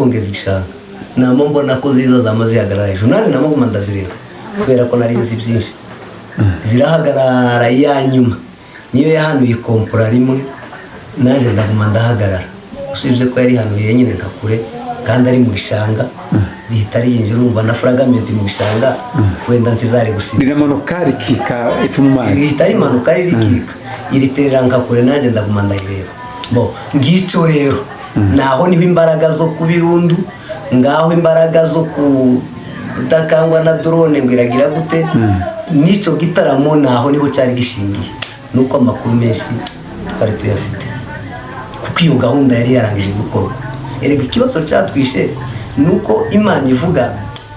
ngeze igishanga nama mbona ko ziza zamaze hagarara ejo nari namaguma ndazireba kubera ko nari nzi byinshi zirahagarara ya nyuma niyo yahanuye kompura rimwe naje ndaguma ndahagarara usibye ko yari hanuye nyine nkakure kandi ari mu gishanga bihita yinjira urumva na fragment mu gishanga wenda ntizare gusiba riramanuka rikika ipfu mu mazi bihita rimanuka rikika iriterera nkakure naje ndaguma ndayireba bo ngico rero naho niho imbaraga zo kubirundu ngaho imbaraga zo kudakangwa na drone ngo iragira gute nico gitaramo naho niho cyari gishingiye nuko amakuru menshi twari tuyafite kuko iyo gahunda yari yarangije gukorwa erega ikibazo cyatwishe nuko Imana ivuga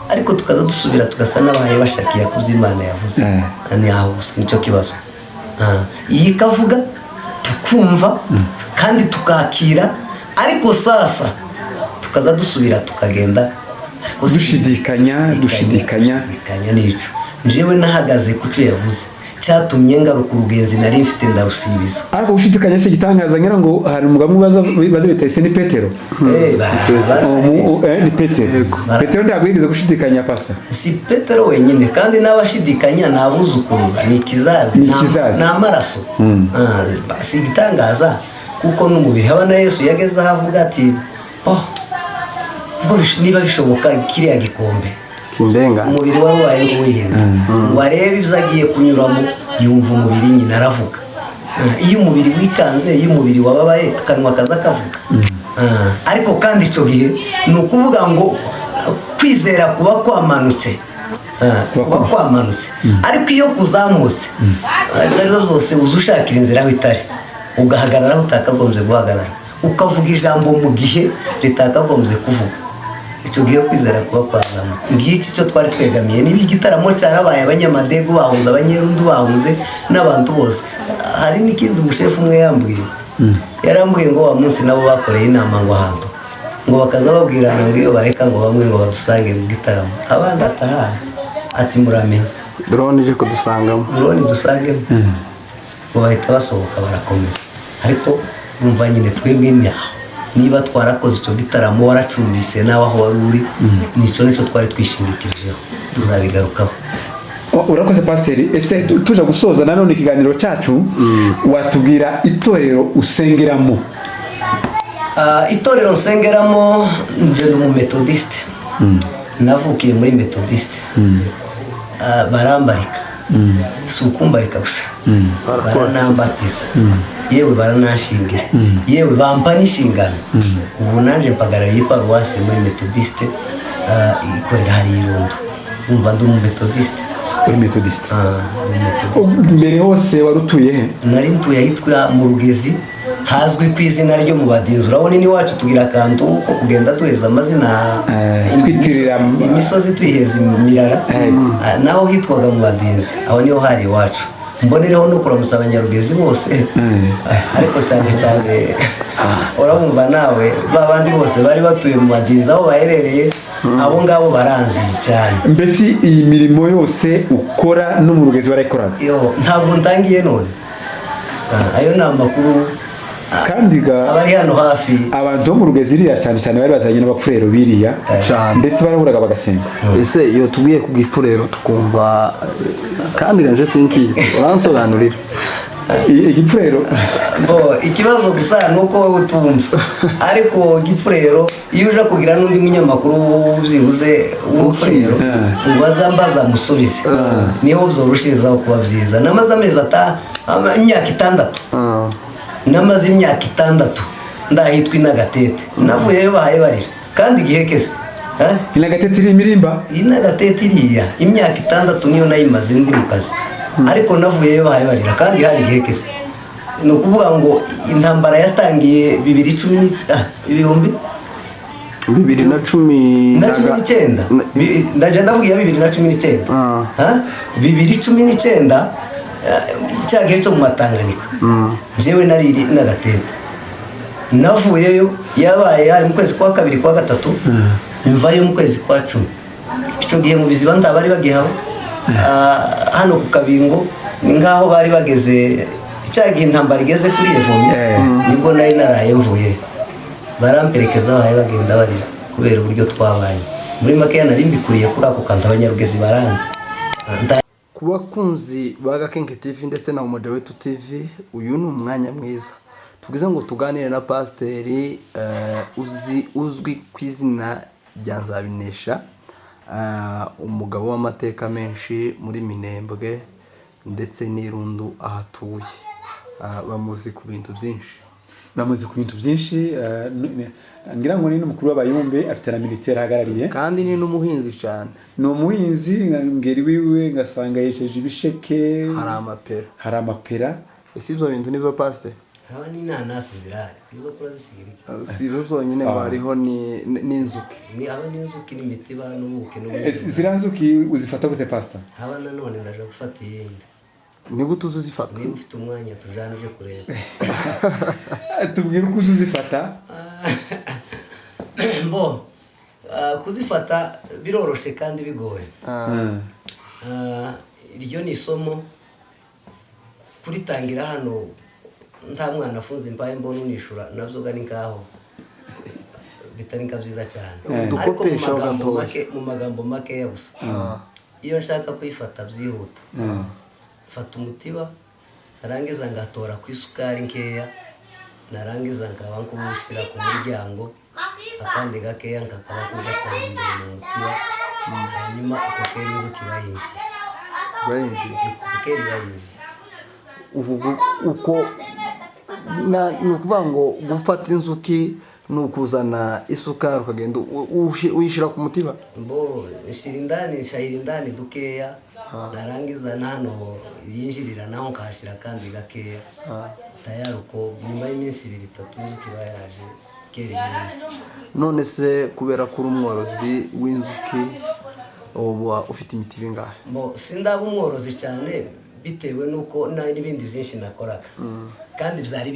ariko tukaza dusubira tugasa n'abaye bashakiye kuzi Imana yavuze ani aho nico kibazo iyi kavuga tukumva kandi tukakira ariko sasa tukaza dusubira tukagenda ariko dushidikanya nico njewe nahagaze kuco yavuze cyatumye ngaruka urugenzi nari mfite ndarusibiza ariko gushidikanya se gitangaza ngira ngo hari umugabo baza bitese ni Petero ni Petero ntabwo yigeze gushidikanya pastor si Petero wenyine kandi n'abashidikanya nabuzukuruza ni kizazi na maraso si gitangaza kuko n'umubiri habana Yesu yageze ahavuga ati niba bishoboka kiriya gikombe kimbenga umubiri warubaye nguwihenda wareba ibyo agiye kunyuramo yumva umubiri nyine aravuga iyo umubiri wikanze iyo umubiri wababaye akanwa kaza kavuga ariko kandi icyo gihe ni ukuvuga ngo kwizera kuba kwamanutse ariko iyo kuzamutse ibyo ari byo byose uza ushakira inzira aho itari ugahagarara aho utakagombye guhagarara ukavuga ijambo mu gihe ritakagombye kuvuga icyo gihe kwizera kuba kwazamutse ngiki cyo twari twegamiye niba igitaramo cyarabaye abanyamadego bahunze abanyerundu bahunze n'abantu bose hari n'ikindi umushefu umwe yambwiye yarambwiye ngo wa munsi nabo bakoreye inama ngo ahantu ngo bakaza babwirana ngo iyo bareka ngo bamwe ngo badusange mu gitaramo abandi ataha ati muramenye drone ije kudusangamo dusangemo ngo bahita basohoka barakomeza ariko urumva nyine twebwe nyaho niba twarakoze icyo gitaramo waracumbise nawe aho wari uri nico twari twishingikirijeho tuzabigarukaho urakoze pasiteri ese tuje gusoza nanone ikiganiro cyacu watubwira itorero usengeramo itorero nsengeramo nje ndi umumetodiste navukiye muri metodiste barambarika si ukumbarika gusa baranambatiza yewe baranashingira yewe bampa n'inshingano ubu naje mpagarariye paruwasi muri metodiste ikorera hari Irundo umva ndi umumetodiste uri metodiste mbere hose warutuye he nari ntuye ahitwa mu Rugezi hazwi ku izina ryo mu Badinzi urabona ni wacu tugira akantu ko kugenda duheza amazina twitirira imisozi tuyiheza imirara naho hitwaga mu Badinzi aho niho hari iwacu mbonereho no kuramutsa abanyarugezi bose ariko cyane cyane urabumva nawe babandi bose bari batuye mu Badinzi aho baherereye abo ngabo baranzi cyane mbese iyi mirimo yose ukora no mu Rugezi barayikoraga ntabwo ntangiye none ayo ni amakuru kandi abari hano hafi abantu bo mu Rugezi iriya cyane cyane bari bazanye n'abapfurero biriya ndetse barahuraga bagasenga ese iyo tugiye ku gipfurero tukumva kandi ganje sinkizi uransobanurira igipfurero ikibazo gusa nuko wowe utumva ariko igipfurero iyo uje kugira n'undi munyamakuru ubyibuze w'umupfurero ngo azambaza musubize niho byoroshyezaho kuba byiza namaze amezi imyaka 6 namaze imyaka 6 ndahitwa Inagatete navuyeyo bahaye barira kandi igihe kese Inagatete iri imirimba Inagatete iriya imyaka 6 niyo nayimaze ndi mu kazi ariko navuyeyo bahaye barira kandi hari igihe kese ni ukuvuga ngo intambara yatangiye 2019 ndaje ndavuga 2019 2019 cyagihe cyo mu Matanganika jewe nari Inagatete navuyeyo yabaye hari mu kwezi kwa 2 kwa 3 mvayo mu kwezi kwa 10 icyo gihe mu biziba ndabari bagihaba hano ku Kabingo ni ngaho bari bageze cyagihe intambara igeze kuri Evomye nibwo nari naraye mvuye baramperekeza bahaye bagenda barira kubera uburyo twabanye. Muri makeya nari mbikuriye kuri ako kantu abanyarugezi baranze. Ku bakunzi ba Gakenke TV ndetse na Umoja Wetu TV, uyu ni umwanya mwiza tugize ngo tuganire na pasiteri uzwi ku izina rya Nzabinesha, umugabo w'amateka menshi muri Minembwe ndetse n'Irundu ahatuye. Bamuzi ku bintu byinshi, ngira ngo ni n'umukuru w'abayumbe, afite na minisiteri ahagarariye, kandi ni n'umuhinzi cyane. Ni umuhinzi, ngeri wiwe ngasanga yesheje ibisheke, hari amapera. Ese ibyo bintu nibyo pasiteri? Haba n'inanasi zirahari, izo kura zisigirike. Si ibyo byonyine ngo hariho n'inzuki. Haba n'inzuki n'imitiba n'ubuki n'ubundi. Ziriya nzuki uzifata gute pasiteri? Haba nanone ndaje gufata iyindi. Ni gute uzifata? Niba ufite umwanya tujane uje kureba. Tubwire uko uzifata. Kuzifata biroroshe kandi bigoye. Iryo ni isomo kuritangira hano nta mwana afunze imbaye mbona unishura nabyo gani ngaho bitari byiza cyane. Ariko mu magambo make gusa. Iyo nshaka kuyifata byihuta, fata umutiba, narangiza ngatora ku isukari nkeya, narangiza nkaba nkumushyira ku muryango, akandi gakeya nkakaba kugashyira imbere mu mutiba, hanyuma ako kera inzuki bayinjiye. Uko ni ukuvuga ngo gufata inzuki ni ukuzana isukari ukagenda uyishyira ku mutiba? Nshayira indani dukeya, narangiza hano yinjirira naho nkahashyira kandi gakeya, tayari uko nyuma y'iminsi 2-3 inzuki bayaje kera ibindi. None se kubera ko uri umworozi w'inzuki uba ufite imitiba ingahe? Sindaba umworozi cyane bitewe nuko n'ibindi byinshi nakoraga, kandi byari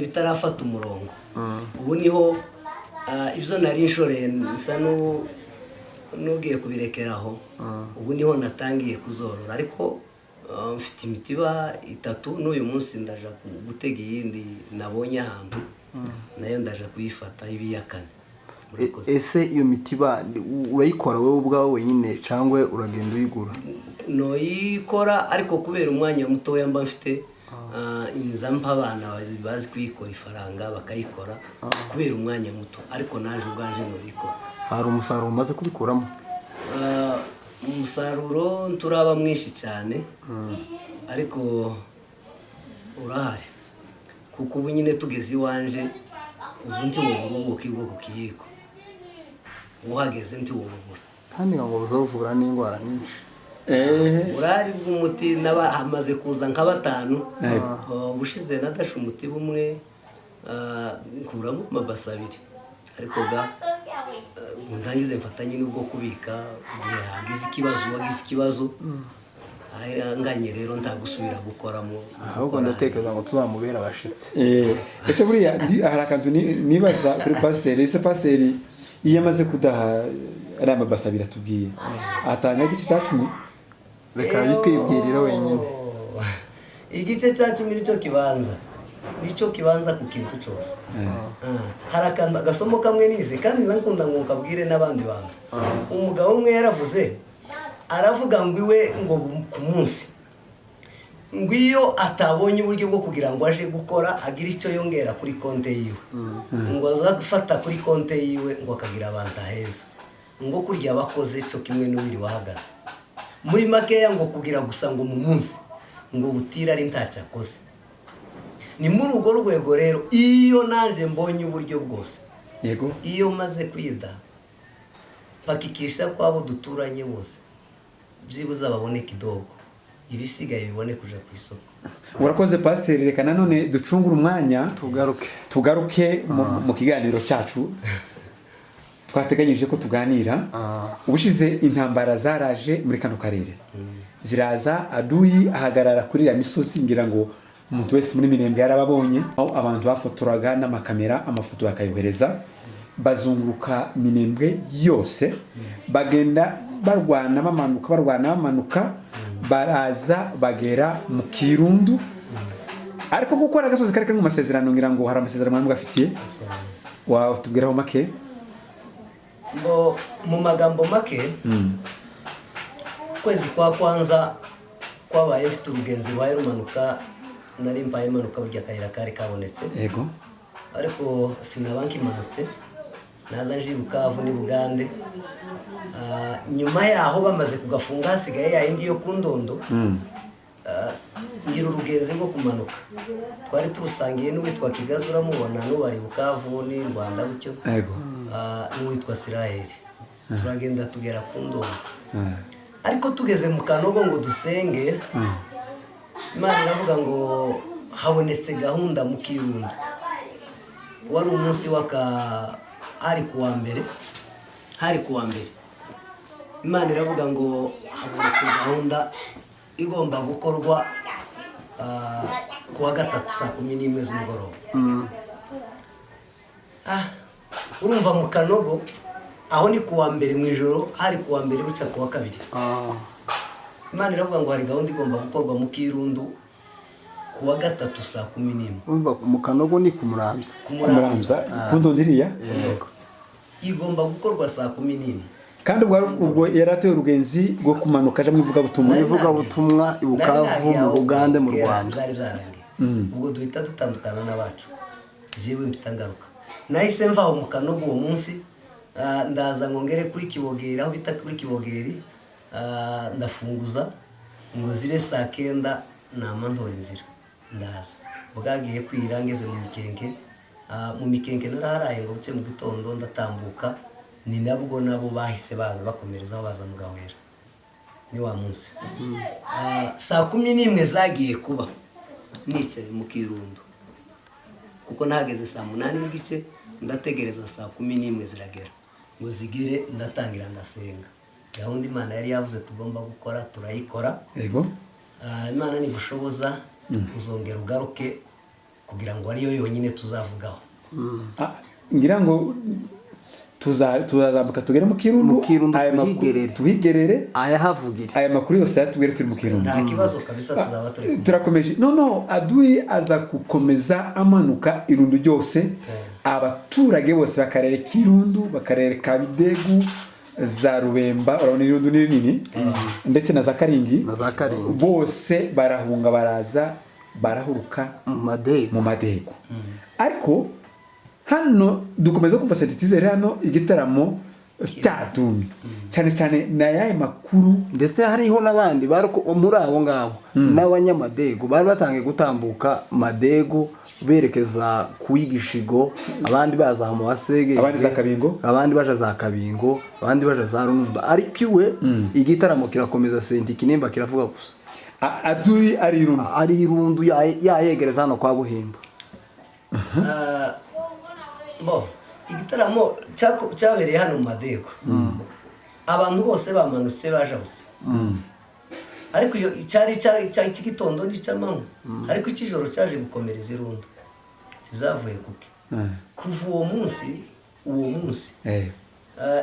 bitarafata umurongo. Ubu niho ibyo nari nshoreye nsa n'ugiye kubirekeraho, ubu niho natangiye kuzorora. Ariko mfite imitiba 3, n'uyu munsi ndaje gutega iyindi nabonye ahantu, nayo ndaje kuyifata ibiya 4. Ese iyo mitiba urayikora wowe ubwawe wenyine cyangwa uragenda uyigura? Noyikora, ariko kubera umwanya mutoya mba mfite, inza mpa abana bazi kuyikora ifaranga bakayikora kubera umwanya muto, ariko naje ubwanje noyikora. Hari umusaruro umaze kubikuramo? Umusaruro turaba mwinshi cyane, ariko urahari, kuko ubu nyine tugeze iwanje, ubu ndi mu buruhuko bwo ku kiyiko, uhageze ndi wubura, kandi ngo buzavura n'indwara nyinshi. Urari bw'umuti hamaze kuza nka 5. Ubushize nadashe umuti bumwe, nkuramo amabasi 2, ariko ndangize mfatanye n'ubwo kubika hagize ikibazo, nganye rero ntagusubira gukoramo. Ahubwo ndatekereza ngo tuzamubera abashitsi. Ese buriya hari akantu nibaza kuri pasiteri. Ese pasiteri iyo amaze kudaha ari amabasi 2 atubwiye, atanga igice cya 10? Reka bitwibwirira wenyine. Igice cya 10 nicyo kibanza ku kintu cyose. Hari agasomo kamwe nize, kandi nkunda ngo nkabwire n'abandi bantu. Umugabo umwe yaravuze, aravuga ngo iwe ngo ku munsi, ngo iyo atabonye uburyo bwo kugira ngo aje gukora agira icyo yongera kuri konte yiwe, ngo aza gufata kuri konte yiwe ngo akagira abantu aheza, ngo kurya abakoze cyo kimwe n'uwiri wahagaze. Muri makeya ngo kugira gusa ngo mu munsi ngo butira ari ntacyo akoze. Ni muri urwo rwego rero iyo naje mbonye uburyo bwose, yego, iyo maze kwida pakikisha kwabo duturanye bose byibuza babone kidogo, ibisigaye bibone kuja ku isoko. Urakoze pasiteri, reka nanone ducungura umwanya tugaruke mu kiganiro cyacu. Twateganyije ko tuganira. Ubushize intambara zaraje muri kano karere, ziraza, aduyi ahagarara kuri ya misozi, ngira ngo umuntu wese muri Minembwe yarababonye, aho abantu bafotoraga n'amakamera, amafoto bakayohereza, bazunguruka Minembwe yose, bagenda barwana bamanuka, baraza bagera mu Kirundu. Ariko gukora agasozi kari mu masezerano, ngira ngo hari amasezerano mwamwe gafitiye, watubwiraho make. ngo mu magambo make ukwezi kwa kwanza kwabaye mfite urugenzi rwaye rumanuka nari mbaye manuka burya akayira kari kabonetse yego ariko sinaba nkimanutse naza nje Bukavu ni Bugande nyuma yaho bamaze kugafunga hasigaye yindi yo kundondo ngira urugenzi rwo kumanuka twari turusangiye n'uwitwa Kigazi uramubona n'ubari Bukavu ni Rwanda bucyo yego n'uwitwa Siraheli turagenda tugera ku ndondo ariko tugeze mu Kanogo ngo dusenge Imana iravuga ngo habonetse gahunda mu Kirundo wari umunsi hari kuwa mbere Imana iravuga ngo habonetse gahunda igomba gukorwa kuwa gatatu saa 11 z'umugoroba urumva mu Kanogo aho ni kuwa mbere mu ijoro hari kuwa mbere buca kuwa kabiri Imana iravuga ngo hari gahunda igomba gukorwa mu Kirundo kuwa gatatu saa 11 urumva mu Kanogo ni ku Muramza kundondiriya yego igomba gukorwa saa 11 kandi ubwo yaratoye urugenzi rwo kumanuka aje mu ivugabutumwa i Bukavu mu Bugande mu Rwanda byari byarangiye ubwo duhita dutandukana n'abacu jewe mpita ngaruka nahise mvaho mu Kanogo uwo munsi ndaza ngongere kuri Kibogeri aho bita kuri Kibogeri ndafunguza ngo zibe saa 9 namandora inzira ndaza bwagiye kwirangeze mu mikenke naraharaye ngo buce mu gitondo ndatambuka ni nabwo nabo bahise baza bakomerezaho baza mu Gahwera ni wa munsi saa 11 zagiye kuba nicaye mu Kirundo kuko nahageze saa 8 n'igice ndategereza saa 11 ziragera ngo zigere ndatangira ndasenga gahunda Imana yari yavuze tugomba gukora turayikora yego Imana ni gushoboza uzongera ugaruke kugira ngo ariyo yonyine tuzavugaho ngira ngo tuzazamuka tugere mu Kirundo tuhigerere ayahavugire aya makuru yose yatubwire turi mu Kirundo nta kibazo kabisa tuzaba turakomeje Aduyi aza gukomeza amanuka Irundo ryose abaturage bose bakarere Kirundo bakarere Kabidegu za Rubemba urabona Irundo ni rinini ndetse na za Karingi bose barahunga baraza barahuruka mu Madego ariko hano dukomeza kumva sentitizere hano igitaramo cyadumi cyane na yaye makuru ndetse hariho nabandi muri abo ngabo n'abanyamadego bari batangiye gutambuka Madego berekeza kuyigishigo abandi baza mu Wasege abandi baje za Kabingo abandi baje za Runumba ariko iwe igitaramo kirakomeza senti Kinimba kiravuga gusa Aduyi ari Irundu yayegereza hano kwa Buhimba igitaramo cyabereye hano mu Madego abantu bose bamanutse bajabutse ariko cyari cy'igitondo n'icyamanywa ariko ikijoro cyaje gukomereza Irundo byavuye kuki kuva uwo munsi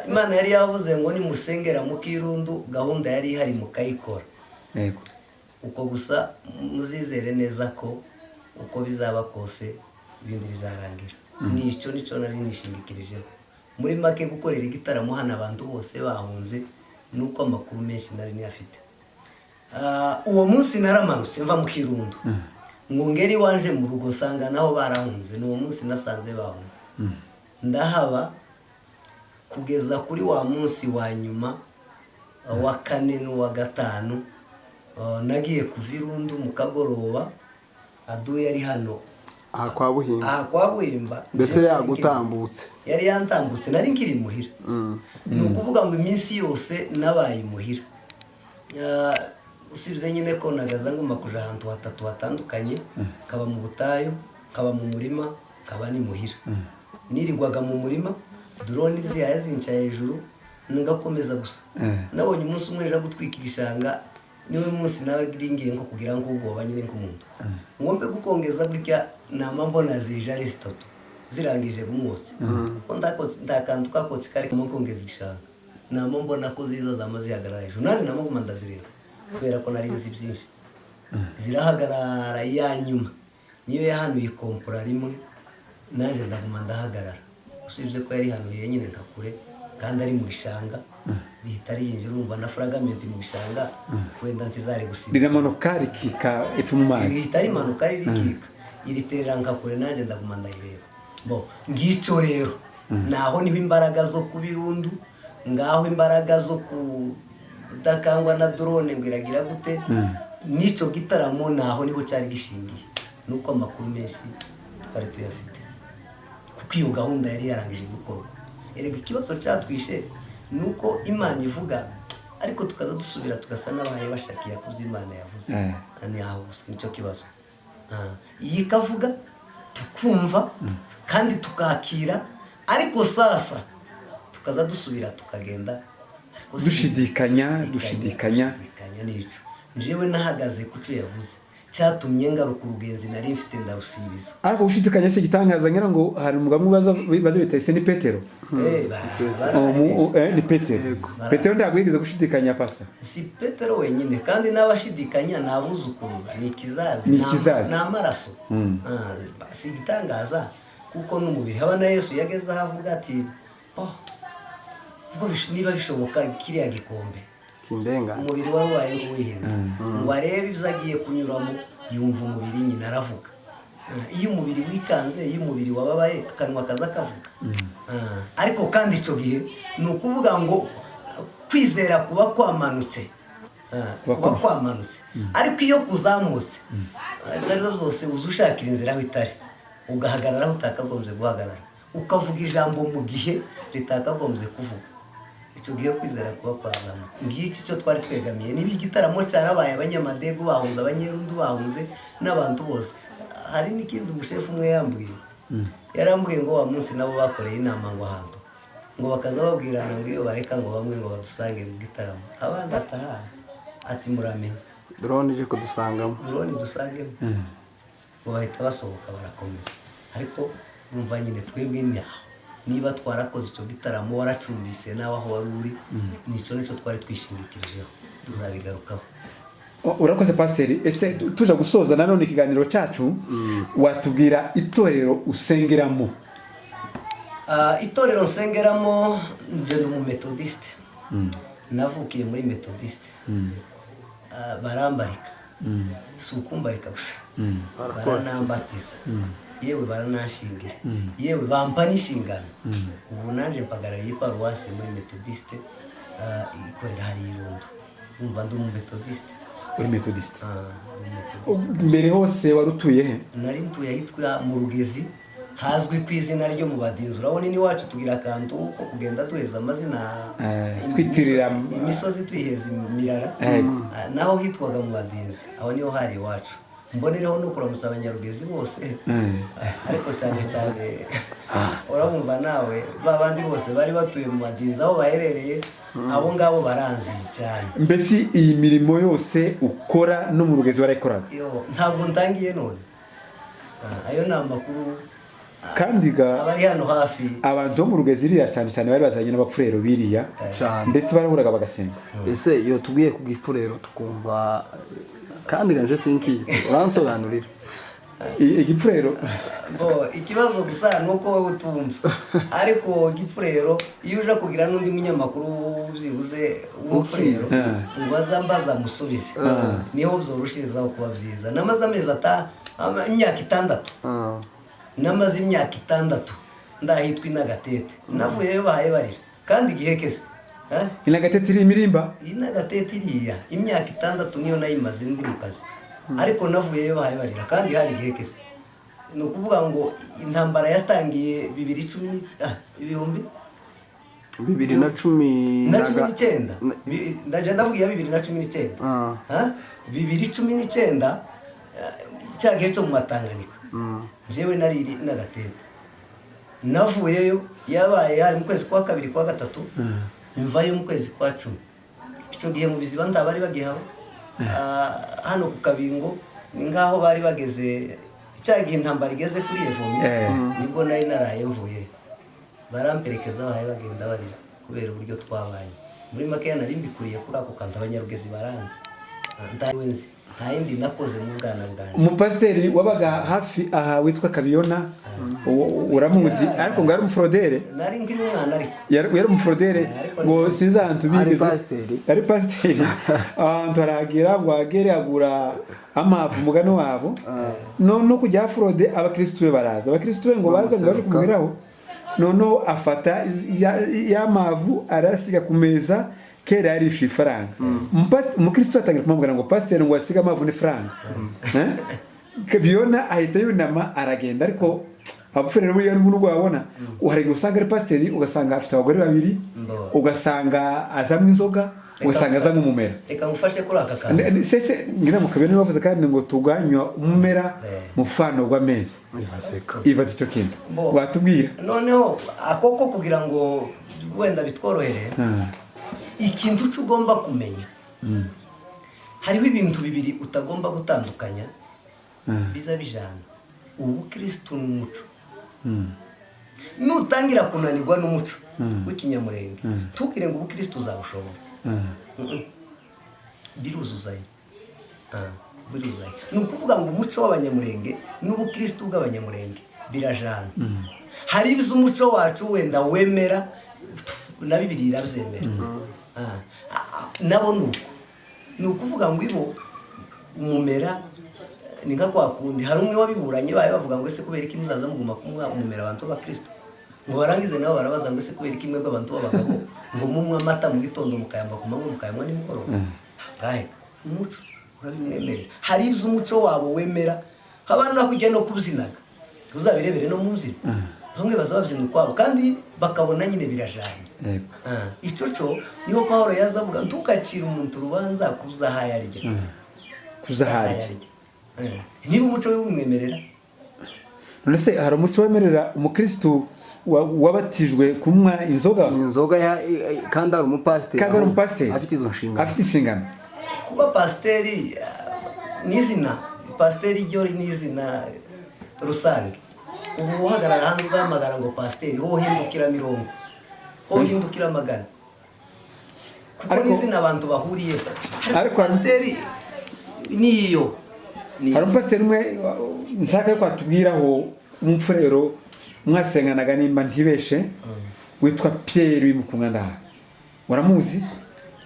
Imana yari yavuze ngo ni musengera mu Kirundo gahunda yari ihari mukayikora uko gusa muzizere neza ko uko bizaba kose ibindi bizarangira nico nari nishingikirijeho muri make gukorera igitaramo hano abantu bose bahunze nuko amakuru menshi nari niyafite uwo munsi naramanutse mva mu Kirundo ngongeri wanje mu rugo sanga naho barahunze n'uwo munsi nasanze bahunze ndahaba kugeza kuri wa munsi wa nyuma wa 4 n'uwa 5 nagiye kuva Irundo mu kagoroba Aduyi yari hano kwa Buhimba mbese yagutambutse yari yantambutse nari nkiri muhira ni ukuvuga ngo iminsi yose nabaye muhira usibye nyine ko nagaza ngomba kuja ahantu hatatu hatandukanye kaba mu butayu kaba mu murima kaba ni muhira nirigwaga mu murima drone ziyaye zincaye hejuru ngakomeza gusa nabonye umunsi umwe nja gutwika igishanga niwe munsi naringiye nko kugira ngo ubwoba nyine nk'umuntu ngombe gukongeza burya nama mbona zije ari 3 zirangije gumwotsi kuko ndakantu kakotsi kari mu kongeza igishanga nama mbona ko ziza zamaze yagarara hejuru nari namaguma ndazireba kubera ko nari nzi byinshi zirahagarara ya nyuma niyo yahanuye kompora rimwe naje ndaguma ndahagarara usibye ko yari hanuye nyine nkakure kandi ari mu gishanga rihita riyinjira urumva na fragment mu gishanga wenda ntizare gusiba riramanuka rikika epfo mu mazi rihita rimanuka ririkika iriterera nka kure nanjye ndaguma ndayireba bo ngicyo rero naho niho imbaraga zo kubirundu ngaho imbaraga zo kudakangwa na drone ngo iragira gute n'icyo gitaramo naho niho cyari gishingiye nuko amakuru menshi twari tuyafite kuko iyo gahunda yari yarangije gukorwa erega ikibazo cyatwishe nuko Imana ivuga ariko tukaza dusubira tugasa n'abahaye bashakiye kuzi Imana yavuze ani aho gusa nicyo kibazo iyi kavuga tukumva kandi tukakira ariko sasa tukaza dusubira tukagenda dushidikanya nico njewe nahagaze kuco yavuze cyatumye ngaruka urugenzi nari mfite ndarusibiza ariko gushidikanya se gitangaza ngira ngo hari umugabo baza bitese ni Petero ni Petero ndagwigize gushidikanya pastor si Petero wenyine kandi n'abashidikanya nabuzukuruza ni kizazi n'amaraso si gitangaza kuko n'umubiri haba na Yesu yageze ahavuga ati niba bishoboka kiriya gikombe umubiri wari ubaye nk'uwihenda ngo arebe ibyo agiye kunyuramo yumva umubiri nyine aravuga iyo umubiri wikanze iyo umubiri wababaye akanwa kaza kavuga ariko kandi icyo gihe ni ukuvuga ngo kwizera kuba kwamanutse ariko iyo kuzamutse ibyo ari byo byose uza ushakira inzira aho itari ugahagarara aho utakagombye guhagarara ukavuga ijambo mu gihe ritakagombye kuvuga icyo gihe kwizera kuba kwazamutse ngiki cyo twari twegamiye niba igitaramo cyarabaye abanyamadego bahunze abanyerundu bahunze n'abantu bose hari n'ikindi umushefu umwe yarambwiye ngo wa munsi nabo bakoreye inama ngo ahantu ngo bakaza babwirana ngo iyo bareka ngo bamwe ngo badusange mu gitaramo abandi ataha ati muramenye drone ije kudusangamo dusangemo ngo bahita basohoka barakomeza ariko numva nyine twebwe niba twarakoze icyo gitaramo waracumbise nawe aho wari uri nicyo twari twishingikirijeho tuzabigarukaho urakoze pasiteri ese tuje gusoza nanone ikiganiro cyacu watubwira itorero usengeramo itorero nsengeramo ngenda umumetodiste navukiye muri metodiste barambarika si ukumbarika gusa baranambatiza yewe baranashingira yewe bampa n'inshingano ubu naje mpagarariye paruwasi muri metodiste ikorera hari Irundo umva ndi umumetodiste uri metodiste mbere hose wari utuye he nari ntuye ahitwa mu Rugezi hazwi ku izina ryo mu Badinzi urabona ni wacu tugira akantu ko kugenda duheza amazina twitirira imisozi tuyiheza imirara naho hitwaga mu Badinzi aho niho hari iwacu mbonereho no kuramutsa abanyarugezi bose ariko cyane urabumva nawe babandi bose bari batuye mu Badinzi aho baherereye abo ngabo baranzi cyane mbese iyi mirimo yose ukora no mu Rugezi warayikoraga ntabwo ntangiye none ayo ni amakuru kandi abari hano hafi abantu bo mu Rugezi iriya cyane bari bazanye n'abapfurero biriya ndetse barahuraga bagasenga ese iyo tugiye ku gipfurero tukumva kandi ganje sinkizi uransobanurira igipfurero ikibazo gusa nuko wowe utumva ariko igipfurero iyo uje kugira n'undi munyamakuru byibuze umupfurero ubaza mbaza musubize niho byoroshirizaho kuba byiza namaze amezi imyaka 6 namaze imyaka 6 ndahitwa Inagatete navuyeyo bahaye barira kandi igihe kese Inagatete iri imirimba Inagatete iriya imyaka 6 niyo nayimaze ndi mu kazi ariko navuyeyo bahaye barira kandi hari igihe kese ni ukuvuga ngo intambara yatangiye 2019 ndaje ndavuga 2019 2019 cyagihe cyo mu Matanganyika jewe nari Inagatete navuyeyo yabaye hari mu kwezi kwa 2 kwa 3 mvayo mu kwezi kwa 10 icyo gihe mu biziba ndabari bagihaba hano ku Kabingo ni ngaho bari bageze cyagihe intambara igeze kuri Evomi nibwo nari naraye mvuye baramperekeza bahaye bagenda barira kubera uburyo twabanye muri make nari mbikuriye kuri ako kantu abanyarugezi baranze ndawenzi nta yindi nakoze mu bwana bwanjye. umupasiteri wabaga hafi aha witwa Kabiyona uramuzi ariko ngo yari umuforodere nari nkiri umwana ariko yari umuforodere ngo sinzi ahantu bigeze ari pasiteri ahantu aragira ngo agere agura amavu umugani wabo no kujya afurode abakristo be baraza abakristo be ngo baza ngo baje kumugeraho noneho afata y'amavu arasiga ku meza kera yarishe ifaranga umukristo atangira kumubwira ngo pasiteri ngo asiga amavu n'ifaranga Kabiyona ahita yunama aragenda ariko abafurere buriya n'ubuntu wabona uharege usanga ari pasiteri ugasanga afite abagore babiri ugasanga azamwe inzoga ugasanga azamwe umumera reka ngufashe kuri aka kantu sese ngira mu Kabiyona bavuze kandi ngo tuganywa umumera mu fano rw'amezi ibaze icyo kintu watubwira noneho akoko kugira ngo wenda bitworohere ikintu cyo ugomba kumenya hariho ibintu bibiri utagomba gutandukanya biza bijana ubukristo n'umuco nutangira kunanirwa n'umuco w'ikinyamurenge tukire ngo ubukristo uzawushobora biruzuzanye ni ukuvuga ngo umuco w'abanyamurenge n'ubukristo bw'abanyamurenge birajana hari ibyo umuco wacu wenda wemera na Bibiliya irabyemera nabo ni ukuvuga ngo ibo umumera ni nka kwa kundi hari umwe wabiburanye bavuga ngo ese kubera iki muzaza muguma kumwa umumera abantu b'abakristo ngo barangize nabo barabaza ngo ese kubera iki mwebwe abantu b'abagabo ngo mumwe amata mu gitondo mukayamba ku manywa mukayanywa nimugoroba ngahe umuco urabimwemerera hari ibyo umuco wabo wemera abantu nakujya no kubyinaga uzabirebere no mu mbyino bamwe baza babyina ukwabo kandi bakabona nyine birajanye icyo cyo niho Pawulo yaza avuga ntukacire umuntu urubanza kuzahayarya niba umuco we bumwemerera none se hari umuco wemerera umukristo wabatijwe kunywa inzoga kandi ari umupasiteri afite inshingano kuba pasiteri n'izina pasiteri ryo n'izina rusange ubu uhagarara hanze ugahamagara ngo pasiteri ho hindukira mirongo ho hindukira magana kuko n'izina abantu bahuriye ariko pasiteri niyo hari umupasiteri umwe nshaka ko atubwiraho umufurero mwasenganaga nimba ntibeshe witwa Pierre w'Imukunga ndaha uramuzi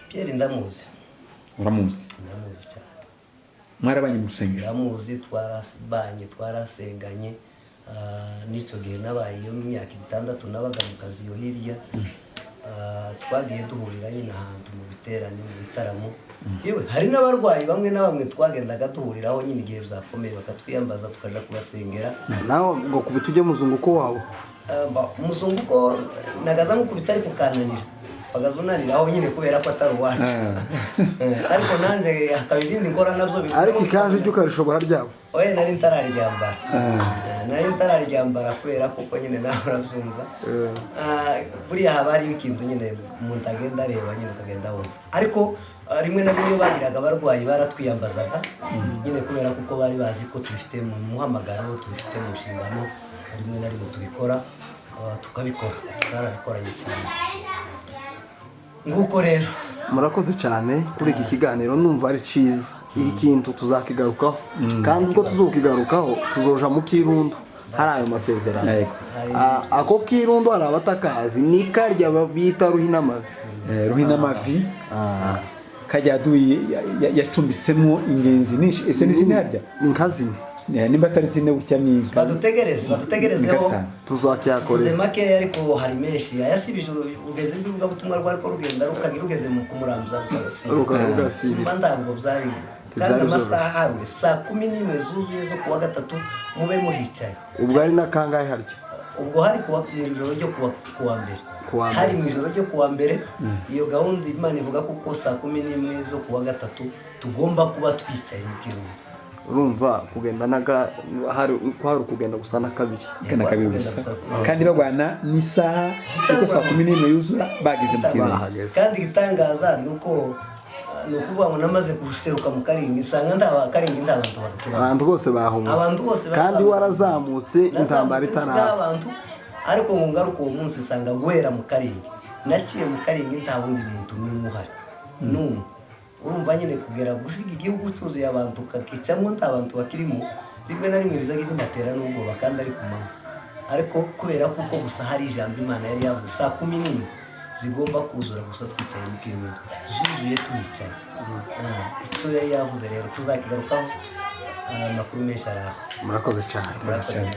Pierre ndamuzi cyane mwarabanye mu rusengero ndamuzi twarasenganye n'icyo gihe nabaye iyo mu myaka 6 nabaga mu kazi yo hirya twagiye duhurira nyine ahantu mu biterane mu bitaramo yewe hari n'abarwayi bamwe na bamwe twagendaga duhuriraho nyine igihe byakomeye bakatwiyambaza tukaja kubasengera naho ngo kubitujye muzunguko wawe umuzunguko nagaza mukubita ariko kananira bagazunaniraho nyine kubera ko atari uwacu ariko nanje hakaba ibindi nkora nabyo ariko ikaje cyo karishobora ryabo oye nari ntarariryambara kubera kuko nyine nawe urabyumva buriya haba hariho ikintu nyine umuntu agenda areba nyine ukagenda wumva ariko rimwe na rimwe bagiraga abarwayi baratwiyambazaga nyine kubera kuko bari bazi ko tubifite mu muhamagaro tubifite mu nshingano rimwe na rimwe tubikora tukabikora twarabikoranye cyane nguko rero murakoze cyane kuri iki kiganiro numva ari ciza iki kintu tuzakigarukaho kandi ubwo tuzokigarukaho tuzoja mu Kirundo hari ayo masezerano ako Kirundo hari abatakazi ni karya bita Ruhinamavi kajya duye yacumbitsemo ingenzi nishi ese n'izindi harya inkazini nimba atari zine gutya n'inka badutegerezeho tuzakiyakorera tuze make ariko hari menshi ayasibije ugeze bw'ubwa butumwa rwariko rugenda rugeze mu kumuramza rugasiba ntabwo byari kandi amasaha haruwe saa 11 zuzuye zo kuwa gatatu mube muhicaye ubwo ari nakangahe harya ubwo hari kuwa mu ijoro ryo kuwa mbere hari mu ijoro ryo kuwa mbere iyo gahunda Imana ivuga ko saa 11 zo kuwa gatatu tugomba kuba twicaye mu Kirundo urumva kugenda hari kugenda gusa na kabiri gusa kandi bagwana n'isaha kuko saa 11 yuzura bageze mu Kirundo kandi gitangaza nuko nukuvuga ngo namaze guseruka mu Karingi isanga Karingi ndabantu abantu bose bahumutse kandi warazamutse intambara itaraba ariko ngo ngaruka uwo munsi isanga guhera mu Karingi naciye mu Karingi nta wundi muntu n'umwe uhari urumva nyine kugera gusiga igihugu cyuzuye abantu ukakicamo nta bantu bakirimo rimwe na rimwe bizaga binatera n'ubwoba kandi ari ku manywa ariko kubera kuko gusa hari ijambo Imana yari yavuze saa 11 zigomba kuzura gusa twicaye mu kirundo zuzuye tuhicaye icyo yari yavuze rero tuzakigarukaho amakuru menshi araho murakoze cyane